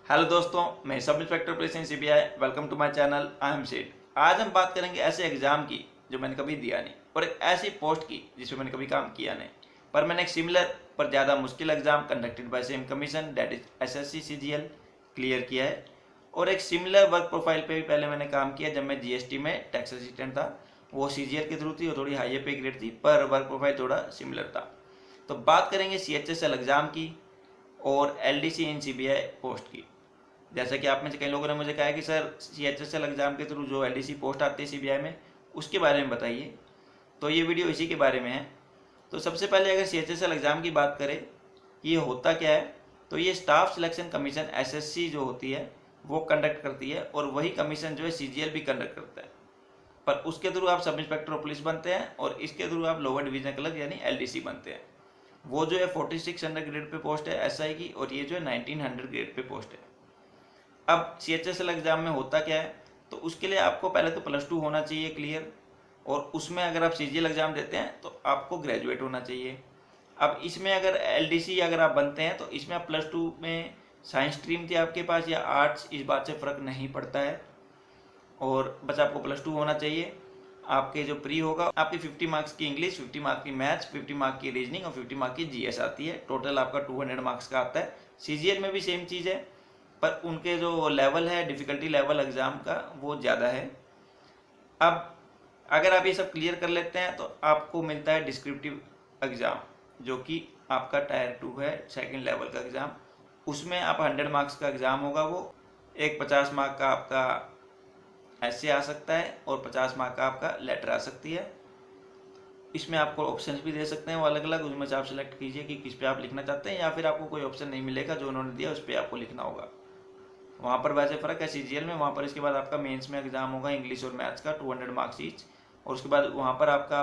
Hello दोस्तों, मैं sub inspector police in CBI. Welcome to my channel. I am said. आज हम बात करेंगे ऐसे एग्जाम की जो मैंने कभी दिया नहीं और एक ऐसी पोस्ट की जिसमें मैंने कभी काम किया नहीं, पर मैंने एक सिमिलर पर ज़्यादा मुश्किल exam conducted by same commission that is SSC CGL clear किया है। और एक सिमिलर वर्क प्रोफाइल पे भी पहले मैंने काम किया जब मैं जीएसटी में टैक्स असिस्टेंट था। वो सीजीएल के थ्रू थी और थोड़ी हाई पे ग्रेड थी, पर वर्क प्रोफाइल थोड़ा सिमिलर था। तो बात करेंगे सीएचएसएल एग्जाम की और एलडीसी इन सीबीआई पोस्ट की। जैसा कि आप में से कई लोगों ने मुझे कहा है कि सर सीएचएसएल एग्जाम के थ्रू जो एलडीसी पोस्ट आती है सीबीआई में, उसके बारे में बताइए। तो ये वीडियो इसी के बारे में है। तो सबसे पहले अगर सीएचएसएल एग्जाम की बात करें कि ये होता क्या है, तो ये स्टाफ सिलेक्शन कमीशन एसएससी जो होती है वो कंडक्ट करती है, और वही कमीशन जो है सीजीएल भी कंडक्ट करता है। पर उसके थ्रू आप सब इंस्पेक्टर ऑफ पुलिस बनते हैं और इसके थ्रू आप लोअर डिवीजन क्लर्क यानी एलडीसी बनते हैं। वो जो है 4600 ग्रेड पे पोस्ट है एसआई की, और ये जो है 1900 ग्रेड पे पोस्ट है। अब सीएचएसएल एग्जाम में होता क्या है, तो उसके लिए आपको पहले तो +2 होना चाहिए क्लियर, और उसमें अगर आप सीजीएल एग्जाम देते हैं तो आपको ग्रेजुएट होना चाहिए। अब इसमें अगर एलडीसी अगर आप बनते हैं तो इसमें आप +2 में साइंस स्ट्रीम थी आपके पास या आर्ट्स, इस बात से फ़र्क नहीं पड़ता है, और बस आपको +2 होना चाहिए। आपके जो प्री होगा, आपकी 50 मार्क्स की इंग्लिश, 50 मार्क्स की मैथ्स, 50 मार्क्स की रीजनिंग और 50 मार्क्स की जीएस आती है। टोटल आपका 200 मार्क्स का आता है। सीजीएल में भी सेम चीज़ है, पर उनके जो लेवल है, डिफ़िकल्टी लेवल एग्ज़ाम का, वो ज़्यादा है। अब अगर आप ये सब क्लियर कर लेते हैं तो आपको मिलता है डिस्क्रिप्टिव एग्ज़ाम, जो कि आपका टायर 2 है, सेकंड लेवल का एग्ज़ाम। उसमें आप 100 मार्क्स का एग्ज़ाम होगा। वो एक 50 मार्क का आपका ऐसे आ सकता है और 50 मार्क का आपका लेटर आ सकती है। इसमें आपको ऑप्शंस भी दे सकते हैं वो अलग अलग, उसमें से आप सेलेक्ट कीजिए कि किस पे आप लिखना चाहते हैं, या फिर आपको कोई ऑप्शन नहीं मिलेगा, जो उन्होंने दिया उस पर आपको लिखना होगा। वहाँ पर वैसे फ़र्क है सीजीएल में, वहाँ पर इसके बाद आपका मेंस में एग्जाम होगा इंग्लिश और मैथ्स का 200 मार्क्स ईच, और उसके बाद वहाँ पर आपका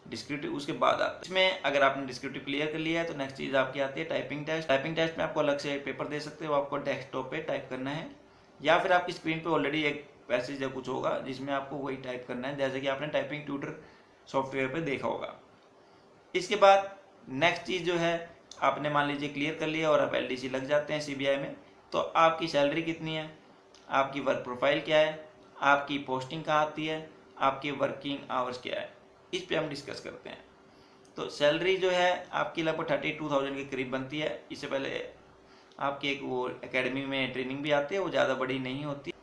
डिस्क्रिप्टिव उसके बाद आता है। इसमें अगर आपने डिस्क्रिप्टिव क्लियर कर लिया है तो नेक्स्ट चीज़ आपकी आती है टाइपिंग टेस्ट। टाइपिंग टेस्ट में आपको अलग से पेपर दे सकते हो, आपको डेस्कटॉप पे टाइप करना है, या फिर आपकी स्क्रीन पे ऑलरेडी एक पैसेज या कुछ होगा जिसमें आपको वही टाइप करना है, जैसे कि आपने टाइपिंग ट्यूटर सॉफ्टवेयर पे देखा होगा। इसके बाद नेक्स्ट चीज़ जो है, आपने मान लीजिए क्लियर कर लिया और आप एलडीसी लग जाते हैं सीबीआई में, तो आपकी सैलरी कितनी है, आपकी वर्क प्रोफाइल क्या है, आपकी पोस्टिंग कहाँ आती है, आपके वर्किंग आवर्स क्या है, इस पे हम डिस्कस करते हैं। तो सैलरी जो है आपकी लगभग 32,000 के करीब बनती है। इससे पहले आपकी एक वो एकेडमी में ट्रेनिंग भी आती है, वो ज़्यादा बड़ी नहीं होती,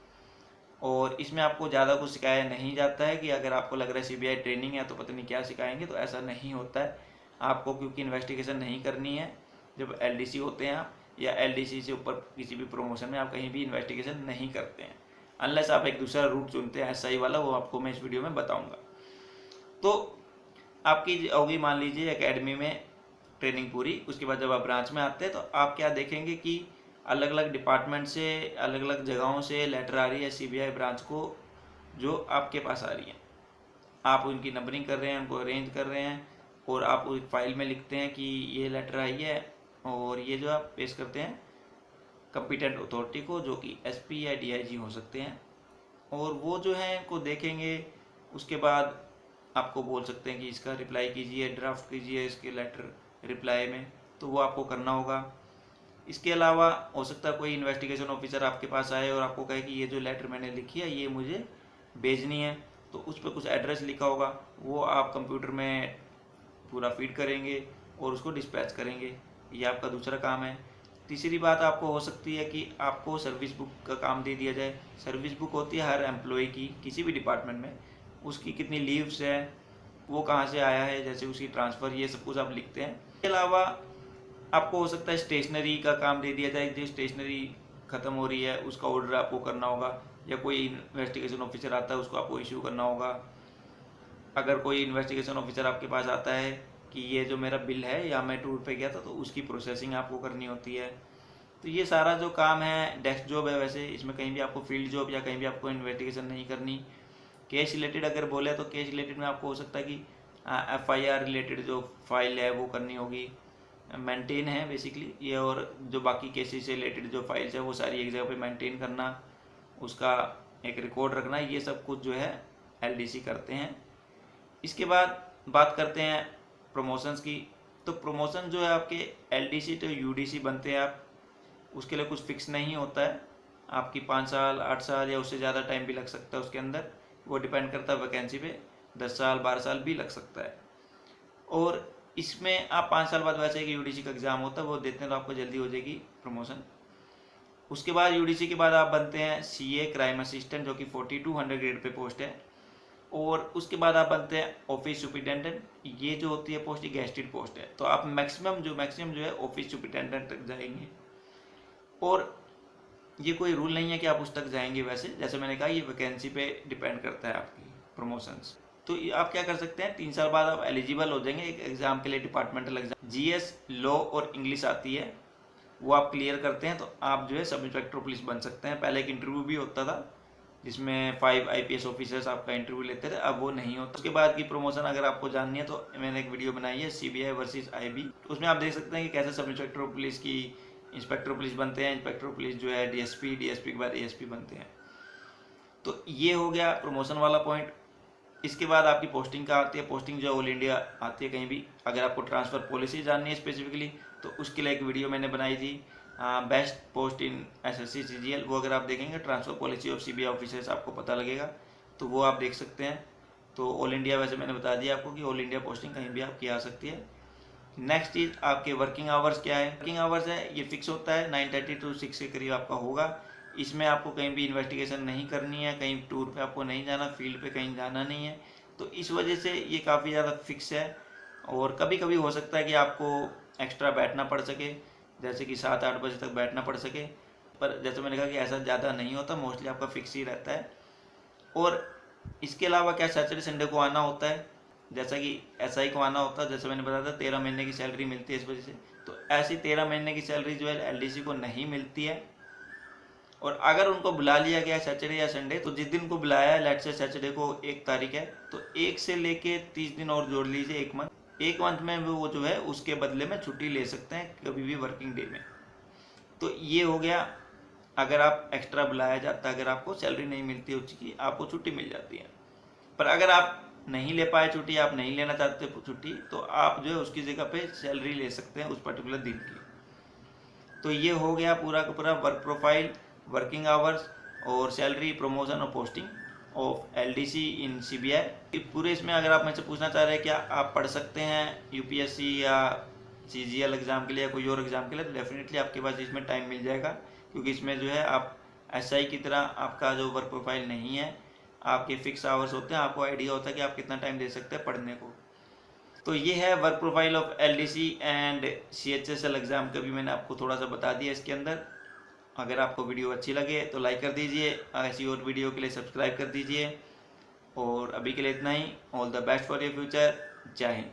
और इसमें आपको ज़्यादा कुछ सिखाया नहीं जाता है कि अगर आपको लग रहा है सीबीआई ट्रेनिंग है तो पता नहीं क्या सिखाएंगे, तो ऐसा नहीं होता है आपको, क्योंकि इन्वेस्टिगेशन नहीं करनी है जब एलडीसी होते हैं आप, या एलडीसी से ऊपर किसी भी प्रमोशन में आप कहीं भी इन्वेस्टिगेशन नहीं करते हैं, अनलेस आप एक दूसरा रूट चुनते हैं एसआई वाला, वो आपको मैं इस वीडियो में बताऊँगा। तो आपकी होगी मान लीजिए एकेडमी में ट्रेनिंग पूरी, उसके बाद जब आप ब्रांच में आते हैं तो आप क्या देखेंगे कि अलग अलग डिपार्टमेंट से, अलग अलग जगहों से लेटर आ रही है सीबीआई ब्रांच को, जो आपके पास आ रही है। आप उनकी नंबरिंग कर रहे हैं, उनको अरेंज कर रहे हैं, और आप उस फाइल में लिखते हैं कि ये लेटर आई है, और ये जो आप पेश करते हैं कंपिटेंट अथॉरिटी को, जो कि एसपी या डीआईजी हो सकते हैं, और वो जो है इनको देखेंगे। उसके बाद आपको बोल सकते हैं कि इसका रिप्लाई कीजिए, ड्राफ्ट कीजिए इसके लेटर रिप्लाई में, तो वो आपको करना होगा। इसके अलावा हो सकता है कोई इन्वेस्टिगेशन ऑफिसर आपके पास आए और आपको कहे कि ये जो लेटर मैंने लिखी है ये मुझे भेजनी है, तो उस पर कुछ एड्रेस लिखा होगा, वो आप कंप्यूटर में पूरा फीड करेंगे और उसको डिस्पैच करेंगे। ये आपका दूसरा काम है। तीसरी बात आपको हो सकती है कि आपको सर्विस बुक का काम दे दिया जाए। सर्विस बुक होती है हर एम्प्लॉय की किसी भी डिपार्टमेंट में, उसकी कितनी लीव्स है, वो कहाँ से आया है, जैसे उसकी ट्रांसफ़र, ये सब कुछ आप लिखते हैं। इसके अलावा आपको हो सकता है स्टेशनरी का काम दे दिया जाए, जो स्टेशनरी ख़त्म हो रही है उसका ऑर्डर आपको करना होगा, या कोई इन्वेस्टिगेशन ऑफिसर आता है उसको आपको इशू करना होगा। अगर कोई इन्वेस्टिगेशन ऑफिसर आपके पास आता है कि ये जो मेरा बिल है या मैं टूर पे गया था, तो उसकी प्रोसेसिंग आपको करनी होती है। तो ये सारा जो काम है डेस्क जॉब है, वैसे इसमें कहीं भी आपको फील्ड जॉब या कहीं भी आपको इन्वेस्टिगेशन नहीं करनी। केस रिलेटेड अगर बोले तो केस रिलेटेड में आपको हो सकता है कि एफआईआर रिलेटेड जो फाइल है वो करनी होगी, मेंटेन है बेसिकली ये, और जो बाकी केसेस से रिलेटेड जो फाइल्स है वो सारी एक जगह पे मेंटेन करना, उसका एक रिकॉर्ड रखना, ये सब कुछ जो है एलडीसी करते हैं। इसके बाद बात करते हैं प्रमोशंस की। तो प्रमोशन जो है आपके एलडीसी तो यूडीसी बनते हैं आप, उसके लिए कुछ फिक्स नहीं होता है, आपकी 5 साल 8 साल या उससे ज़्यादा टाइम भी लग सकता है उसके अंदर, वो डिपेंड करता है वैकेंसी पे, 10 साल 12 साल भी लग सकता है। और इसमें आप 5 साल बाद वैसे एक यूडीसी का एग्ज़ाम होता है वो देते हैं तो आपको जल्दी हो जाएगी प्रमोशन। उसके बाद यूडीसी के बाद आप बनते हैं सीए क्राइम असिस्टेंट, जो कि 4200 ग्रेड पे पोस्ट है। और उसके बाद आप बनते हैं ऑफिस सुपरिटेंडेंट, ये जो होती है पोस्ट, ये गेस्टेड पोस्ट है, तो आप मैक्सिमम जो है ऑफिस सुपरिटेंडेंट तक जाएंगे। और ये कोई रूल नहीं है कि आप उस तक जाएंगे, वैसे जैसे मैंने कहा ये वैकेंसी पे डिपेंड करता है आपकी प्रमोशंस। तो आप क्या कर सकते हैं, 3 साल बाद आप एलिजिबल हो जाएंगे एक एग्ज़ाम के लिए, डिपार्टमेंटल एग्जाम, जीएस, लॉ और इंग्लिश आती है, वो आप क्लियर करते हैं तो आप जो है सब इंस्पेक्टर पुलिस बन सकते हैं। पहले एक इंटरव्यू भी होता था जिसमें 5 आईपीएस ऑफिसर्स आपका इंटरव्यू लेते थे, अब वो नहीं होता। उसके बाद की प्रमोशन अगर आपको जाननी है तो मैंने एक वीडियो बनाई है सीबीआई वर्सेस आईबी, तो उसमें आप देख सकते हैं कि कैसे सब इंस्पेक्टर पुलिस की इंस्पेक्टर पुलिस बनते हैं, इंस्पेक्टर पुलिस जो है डीएसपी, डीएसपी के बाद एएसपी बनते हैं। तो ये हो गया प्रमोशन वाला पॉइंट। इसके बाद आपकी पोस्टिंग का आती है, पोस्टिंग जो ऑल इंडिया आती है कहीं भी। अगर आपको ट्रांसफ़र पॉलिसी जाननी है स्पेसिफिकली तो उसके लिए एक वीडियो मैंने बनाई थी, बेस्ट पोस्ट इन एसएससी सीजीएल, वो अगर आप देखेंगे transfer policy of CBI officers आपको पता लगेगा, तो वो आप देख सकते हैं। तो ऑल इंडिया वैसे मैंने बता दिया आपको कि ऑल इंडिया पोस्टिंग कहीं भी आपकी आ सकती है। नेक्स्ट चीज़ आपके वर्किंग आवर्स क्या है। वर्किंग आवर्स है ये फिक्स होता है 9:30 to 6 के करीब आपका होगा। इसमें आपको कहीं भी इन्वेस्टिगेशन नहीं करनी है, कहीं टूर पे आपको नहीं जाना, फील्ड पे कहीं जाना नहीं है, तो इस वजह से ये काफ़ी ज़्यादा फिक्स है। और कभी कभी हो सकता है कि आपको एक्स्ट्रा बैठना पड़ सके, जैसे कि 7-8 बजे तक बैठना पड़ सके, पर जैसे मैंने कहा कि ऐसा ज़्यादा नहीं होता, मोस्टली आपका फिक्स ही रहता है। और इसके अलावा क्या सैटरडे संडे को आना होता है, जैसा कि एसआई को आना होता है, जैसे मैंने बताया था 13 महीने की सैलरी मिलती है इस वजह से, तो ऐसी 13 महीने की सैलरी जो है एलडीसी को नहीं मिलती है। और अगर उनको बुला लिया गया सैटरडे या संडे, तो जिस दिन को बुलाया है, लेट्स से सैटरडे को 1 तारीख है, तो 1 से लेके 30 दिन और जोड़ लीजिए, 1 मंथ, 1 मंथ में वो जो है उसके बदले में छुट्टी ले सकते हैं कभी भी वर्किंग डे में। तो ये हो गया, अगर आप एक्स्ट्रा बुलाया जाता है, अगर आपको सैलरी नहीं मिलती है उसकी, आपको छुट्टी मिल जाती है। पर अगर आप नहीं ले पाए छुट्टी, आप नहीं लेना चाहते छुट्टी, तो आप जो है उसकी जगह पे सैलरी ले सकते हैं उस पर्टिकुलर दिन की। तो ये हो गया पूरा का पूरा वर्क प्रोफाइल, वर्किंग आवर्स और सैलरी, प्रमोशन और posting of LDC in CBI. पूरे इसमें अगर आप मुझसे पूछना चाह रहे हैं क्या आप पढ़ सकते हैं यूपीएससी या सीजीएल एग्ज़ाम के लिए या कोई और एग्ज़ाम के लिए, तो डेफिनेटली आपके पास इसमें टाइम मिल जाएगा, क्योंकि इसमें जो है आप एसआई की तरह आपका जो वर्क प्रोफाइल नहीं है, आपके फिक्स आवर्स होते हैं, आपको आइडिया होता है कि आप कितना टाइम दे सकते हैं पढ़ने को। तो ये है work profile of LDC and CHSL exam का भी मैंने आपको थोड़ा सा बता दिया इसके अंदर। अगर आपको वीडियो अच्छी लगे तो लाइक कर दीजिए, ऐसी और वीडियो के लिए सब्सक्राइब कर दीजिए। और अभी के लिए इतना ही। All the best for your future. जय हिंद।